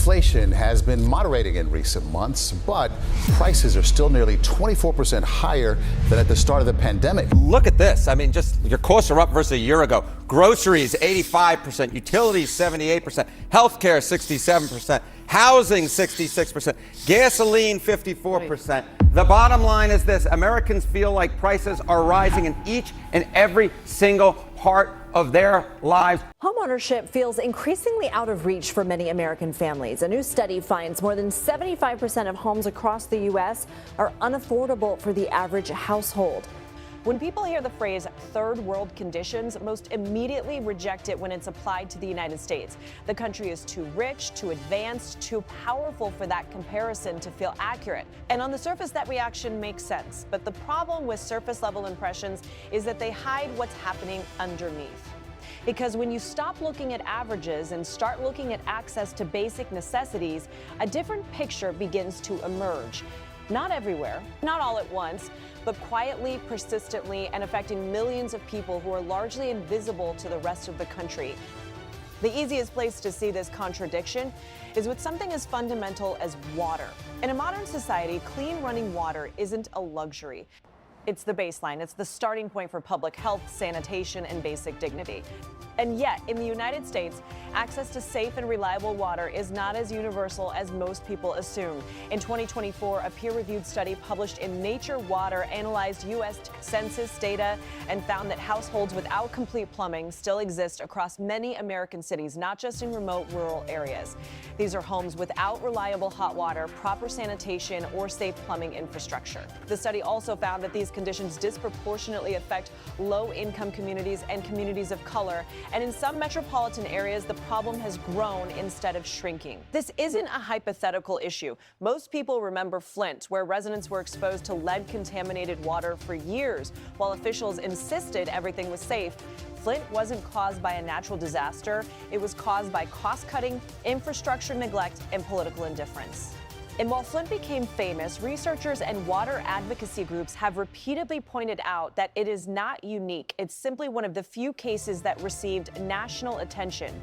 Inflation has been moderating in recent months, but prices are still nearly 24% higher than at the start of the pandemic. Look at this. I mean, just your costs are up versus a year ago. Groceries, 85%, utilities, 78%, healthcare, 67%, housing, 66%, gasoline, 54%. The bottom line is this: Americans feel like prices are rising in each and every single part of their lives. Homeownership feels increasingly out of reach for many American families. A new study finds more than 75% of homes across the U.S. are unaffordable for the average household. When people hear the phrase third world conditions, most immediately reject it when it's applied to the United States. The country is too rich, too advanced, too powerful for that comparison to feel accurate. And on the surface, that reaction makes sense. But the problem with surface level impressions is that they hide what's happening underneath. Because when you stop looking at averages and start looking at access to basic necessities, a different picture begins to emerge. Not everywhere, not all at once, but quietly, persistently, and affecting millions of people who are largely invisible to the rest of the country. The easiest place to see this contradiction is with something as fundamental as water. In a modern society, clean running water isn't a luxury. It's the baseline. It's the starting point for public health, sanitation, and basic dignity. And yet, in the United States, access to safe and reliable water is not as universal as most people assume. In 2024, a peer-reviewed study published in Nature Water analyzed U.S. census data and found that households without complete plumbing still exist across many American cities, not just in remote rural areas. These are homes without reliable hot water, proper sanitation, or safe plumbing infrastructure. The study also found that these conditions disproportionately affect low-income communities and communities of color. And in some metropolitan areas, the problem has grown instead of shrinking. This isn't a hypothetical issue. Most people remember Flint, where residents were exposed to lead-contaminated water for years, while officials insisted everything was safe. Flint wasn't caused by a natural disaster. It was caused by cost-cutting, infrastructure neglect, and political indifference. And while Flint became famous, researchers and water advocacy groups have repeatedly pointed out that it is not unique. It's simply one of the few cases that received national attention.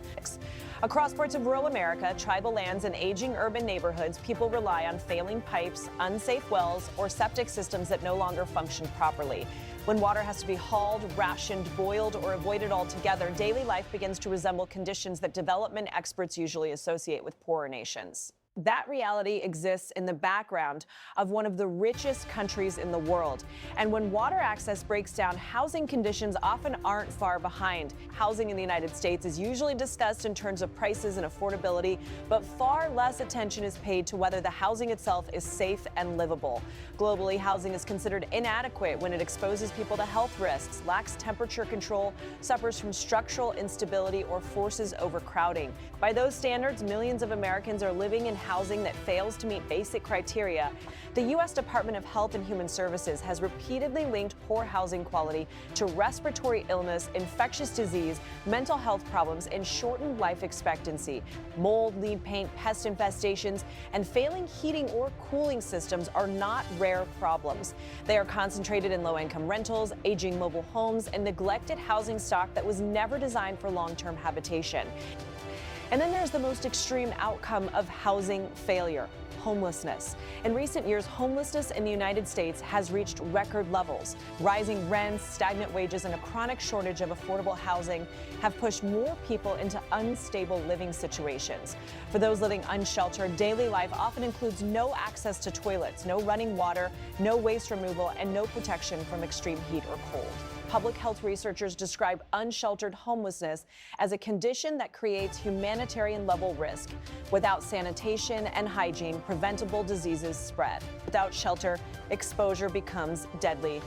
Across parts of rural America, tribal lands, and aging urban neighborhoods, people rely on failing pipes, unsafe wells, or septic systems that no longer function properly. When water has to be hauled, rationed, boiled, or avoided altogether, daily life begins to resemble conditions that development experts usually associate with poorer nations. That reality exists in the background of one of the richest countries in the world. And when water access breaks down, housing conditions often aren't far behind. Housing in the United States is usually discussed in terms of prices and affordability, but far less attention is paid to whether the housing itself is safe and livable. Globally, housing is considered inadequate when it exposes people to health risks, lacks temperature control, suffers from structural instability, or forces overcrowding. By those standards, millions of Americans are living in housing that fails to meet basic criteria. The U.S. Department of Health and Human Services has repeatedly linked poor housing quality to respiratory illness, infectious disease, mental health problems, and shortened life expectancy. Mold, lead paint, pest infestations, and failing heating or cooling systems are not rare problems. They are concentrated in low-income rentals, aging mobile homes, and neglected housing stock that was never designed for long-term habitation. And then there's the most extreme outcome of housing failure: homelessness. In recent years, homelessness in the United States has reached record levels. Rising rents, stagnant wages, and a chronic shortage of affordable housing have pushed more people into unstable living situations. For those living unsheltered, daily life often includes no access to toilets, no running water, no waste removal, and no protection from extreme heat or cold. Public health researchers describe unsheltered homelessness as a condition that creates humanitarian-level risk. Without sanitation and hygiene, preventable diseases spread. Without shelter, exposure becomes deadly.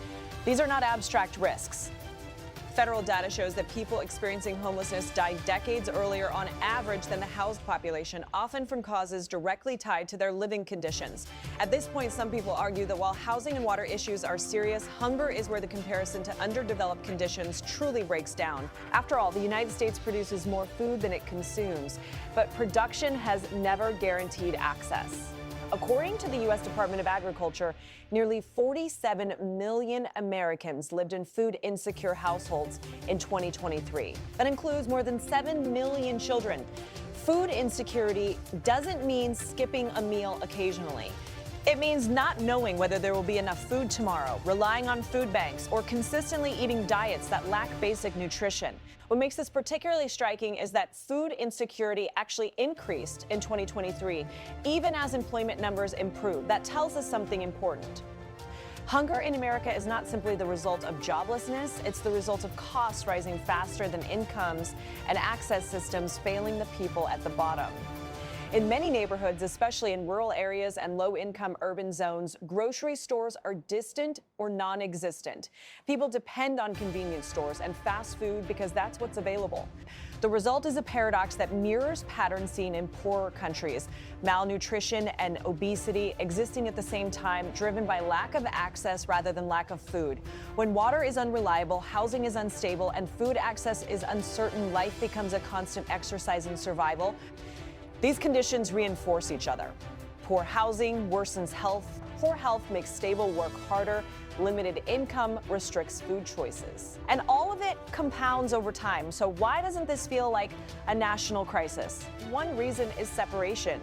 These are not abstract risks. Federal data shows that people experiencing homelessness die decades earlier on average than the housed population, often from causes directly tied to their living conditions. At this point, some people argue that while housing and water issues are serious, hunger is where the comparison to underdeveloped conditions truly breaks down. After all, the United States produces more food than it consumes, but production has never guaranteed access. According to the U.S. Department of Agriculture, nearly 47 million Americans lived in food-insecure households in 2023. That includes more than 7 million children. Food insecurity doesn't mean skipping a meal occasionally. It means not knowing whether there will be enough food tomorrow, relying on food banks, or consistently eating diets that lack basic nutrition. What makes this particularly striking is that food insecurity actually increased in 2023, even as employment numbers improved. That tells us something important. Hunger in America is not simply the result of joblessness, it's the result of costs rising faster than incomes and access systems failing the people at the bottom. In many neighborhoods, especially in rural areas and low-income urban zones, grocery stores are distant or non-existent. People depend on convenience stores and fast food because that's what's available. The result is a paradox that mirrors patterns seen in poorer countries: malnutrition and obesity existing at the same time, driven by lack of access rather than lack of food. When water is unreliable, housing is unstable, and food access is uncertain, life becomes a constant exercise in survival. These conditions reinforce each other. Poor housing worsens health. Poor health makes stable work harder. Limited income restricts food choices. And all of it compounds over time. So why doesn't this feel like a national crisis? One reason is separation.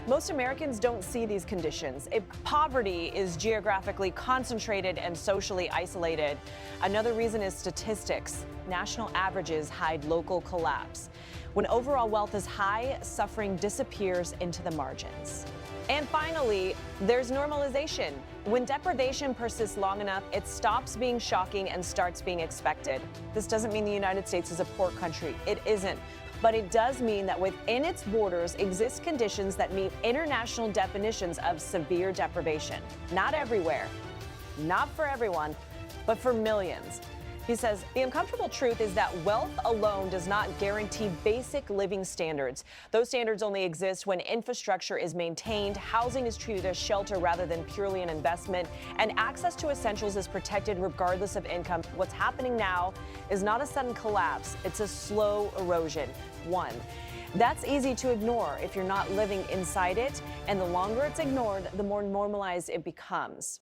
Most Americans don't see these conditions. Poverty is geographically concentrated and socially isolated. Another reason is statistics. National averages hide local collapse. When overall wealth is high, suffering disappears into the margins. And finally, there's normalization. When deprivation persists long enough, it stops being shocking and starts being expected. This doesn't mean the United States is a poor country. It isn't. But it does mean that within its borders exist conditions that meet international definitions of severe deprivation. Not everywhere, not for everyone, but for millions. He says the uncomfortable truth is that wealth alone does not guarantee basic living standards. Those standards only exist when infrastructure is maintained, housing is treated as shelter rather than purely an investment, and access to essentials is protected regardless of income. What's happening now is not a sudden collapse, it's a slow erosion. One, that's easy to ignore if you're not living inside it, and the longer it's ignored, the more normalized it becomes.